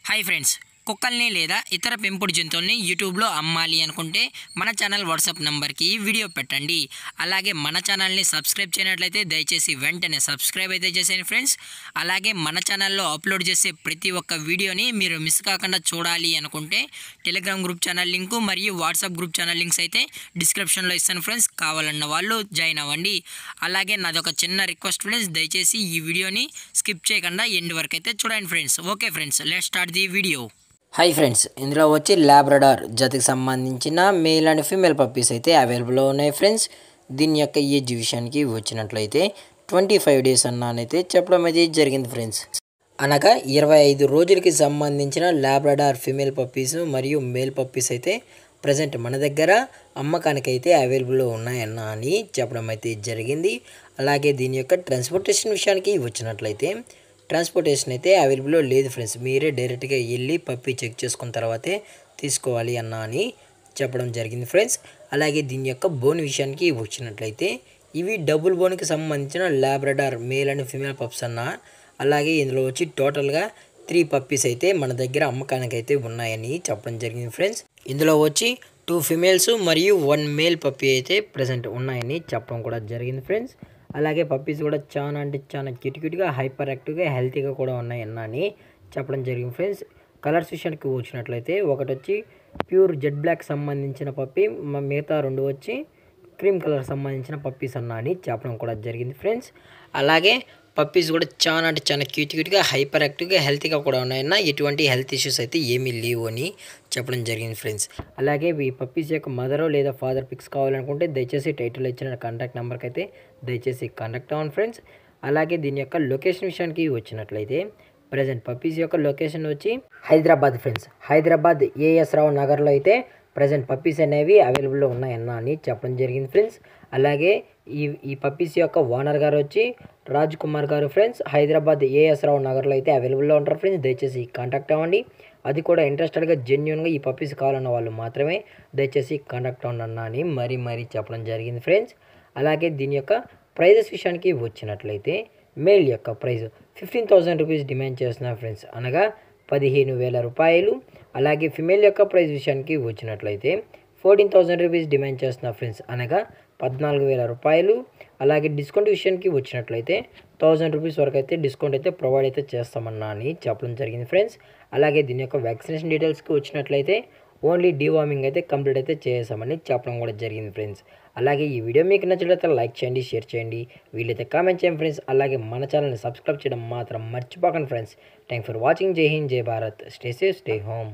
Hi friends, కుక్కల్ని లేదా ఇతర పెంపుడు జంతువుల్ని యూట్యూబ్లో అమ్మాలి అనుకుంటే మన ఛానల్ వాట్సాప్ నెంబర్కి వీడియో పెట్టండి. అలాగే మన ఛానల్ని సబ్స్క్రైబ్ చేయనట్లయితే దయచేసి వెంటనే సబ్స్క్రైబ్ అయితే చేసేయండి ఫ్రెండ్స్. అలాగే మన ఛానల్లో అప్లోడ్ చేసే ప్రతి ఒక్క వీడియోని మీరు మిస్ కాకుండా చూడాలి అనుకుంటే టెలిగ్రామ్ గ్రూప్ ఛానల్ లింకు మరియు వాట్సాప్ గ్రూప్ ఛానల్ లింక్స్ అయితే డిస్క్రిప్షన్లో ఇస్తాను ఫ్రెండ్స్. కావాలన్న వాళ్ళు జాయిన్ అవ్వండి. అలాగే నాదొక చిన్న రిక్వెస్ట్ ఫ్రెండ్స్, దయచేసి ఈ వీడియోని స్కిప్ చేయకుండా ఎండ్ వరకు అయితే చూడండి friends. Okay friends, let's start the video. Hi friends, ఇందులో వచ్చి లాబ్రడార్ జాతికి సంబంధించిన మేల్ అండ్ ఫీమేల్ పప్పీస్ అయితే అవైలబుల్లో ఉన్నాయి ఫ్రెండ్స్. దీని యొక్క ఏజ్ విషయానికి వచ్చినట్లయితే 25 డేస్ అన్నానైతే చెప్పడం అయితే జరిగింది ఫ్రెండ్స్. అనగా 25 రోజులకి సంబంధించిన లాబ్రడార్ ఫీమేల్ పప్పీస్ మరియు మేల్ పప్పీస్ అయితే ప్రజెంట్ మన దగ్గర అమ్మకానికి అయితే అవైలబుల్లో ఉన్నాయన్న అని చెప్పడం అయితే జరిగింది. అలాగే దీని యొక్క ట్రాన్స్పోర్టేషన్ విషయానికి వచ్చినట్లయితే ట్రాన్స్పోర్టేషన్ అయితే అవైలబుల్లో లేదు ఫ్రెండ్స్. మీరే డైరెక్ట్గా వెళ్ళి పప్పీ చెక్ చేసుకున్న తర్వాతే తీసుకోవాలి అన్న అని చెప్పడం జరిగింది ఫ్రెండ్స్. అలాగే దీని యొక్క బోన్ విషయానికి వచ్చినట్లయితే ఇవి డబుల్ బోన్కి సంబంధించిన Labrador male and female pups అన్న. అలాగే ఇందులో వచ్చి టోటల్గా 3 పప్పీస్ అయితే మన దగ్గర అమ్మకానికి అయితే ఉన్నాయని చెప్పడం జరిగింది ఫ్రెండ్స్. ఇందులో వచ్చి 2 ఫీమేల్స్ మరియు 1 మేల్ పప్పీ అయితే ప్రజెంట్ ఉన్నాయని చెప్పడం కూడా జరిగింది ఫ్రెండ్స్. అలాగే పప్పీస్ కూడా చాలా అంటే చాలా క్యూట్గా హైపర్ యాక్టివ్గా హెల్తీగా కూడా ఉన్నాయన్న అని చెప్పడం జరిగింది ఫ్రెండ్స్. కలర్స్ విషయానికి వచ్చినట్లయితే ఒకటి వచ్చి ప్యూర్ జెడ్ బ్లాక్ సంబంధించిన పప్పీ, మిగతా 2 వచ్చి క్రీమ్ కలర్ సంబంధించిన పప్పీస్ అన్న అని చెప్పడం కూడా జరిగింది ఫ్రెండ్స్. అలాగే పప్పీస్ కూడా చాలా అంటే చాలా క్యూట్గా హైపర్ యాక్టివ్గా హెల్తీగా కూడా ఉన్నాయన్న, ఎటువంటి హెల్త్ ఇష్యూస్ అయితే ఏమీ లేవు అని చెప్పడం జరిగింది ఫ్రెండ్స్. అలాగే ఈ పప్పీస్ యొక్క మదర్ లేదా ఫాదర్ పిక్స్ కావాలనుకుంటే దయచేసి టైటిల్ ఇచ్చిన కాంటాక్ట్ నెంబర్కి అయితే దయచేసి కాంటాక్ట్ అవ్వండి ఫ్రెండ్స్. అలాగే దీని యొక్క లొకేషన్ విషయానికి వచ్చినట్లయితే ప్రజెంట్ పప్పీస్ యొక్క లొకేషన్ వచ్చి హైదరాబాద్ ఫ్రెండ్స్. హైదరాబాద్ ఏఎస్ రావు నగర్లో అయితే ప్రజెంట్ పప్పీస్ అనేవి అవైలబుల్లో ఉన్నాయన్న అని చెప్పడం జరిగింది ఫ్రెండ్స్. అలాగే ఈ పప్పీస్ యొక్క ఓనర్ గారు వచ్చి రాజ్ కుమార్ గారు ఫ్రెండ్స్. హైదరాబాద్ ఏఎస్ రావు నగర్లో అయితే అవైలబుల్లో ఉంటారు ఫ్రెండ్స్. దయచేసి కాంటాక్ట్ అవ్వండి. అది కూడా ఇంట్రెస్టెడ్గా జెన్యున్గా ఈ పప్పీస్ కావాలన్న వాళ్ళు మాత్రమే దయచేసి కాంటాక్ట్ అవ్వండి అన్న అని మరీ చెప్పడం జరిగింది ఫ్రెండ్స్. అలాగే దీని యొక్క ప్రైజెస్ విషయానికి వచ్చినట్లయితే మేల్ యొక్క ప్రైస్ 15,000 రూపీస్ డిమాండ్ చేస్తున్నారు ఫ్రెండ్స్, అనగా 15,000 రూపాయలు. అలాగే ఫిమేల్ యొక్క ప్రైస్ విషయానికి వచ్చినట్లయితే 14,000 రూపీస్ డిమాండ్ చేస్తున్నారు ఫ్రెండ్స్, అనగా 14,000 రూపాయలు. అలాగే డిస్కౌంట్ విషయానికి వచ్చినట్లయితే 1,000 రూపీస్ వరకు అయితే డిస్కౌంట్ అయితే ప్రొవైడ్ అయితే చేస్తామన్నా అని చెప్పడం జరిగింది ఫ్రెండ్స్. అలాగే దీని యొక్క వ్యాక్సినేషన్ డీటెయిల్స్కి వచ్చినట్లయితే ఓన్లీ డీవార్మింగ్ అయితే కంప్లీట్ అయితే చేసామని చెప్పడం కూడా జరిగింది ఫ్రెండ్స్. అలాగే ఈ వీడియో మీకు నచ్చినట్లయితే లైక్ చేయండి, షేర్ చేయండి, వీలైతే కామెంట్ చేయండి ఫ్రెండ్స్. అలాగే మన ఛానల్ని సబ్స్క్రైబ్ చేయడం మాత్రం మర్చిపోకండి ఫ్రెండ్స్. Thank for watching. జై హింద్, జై Bharat. Stay safe, stay home.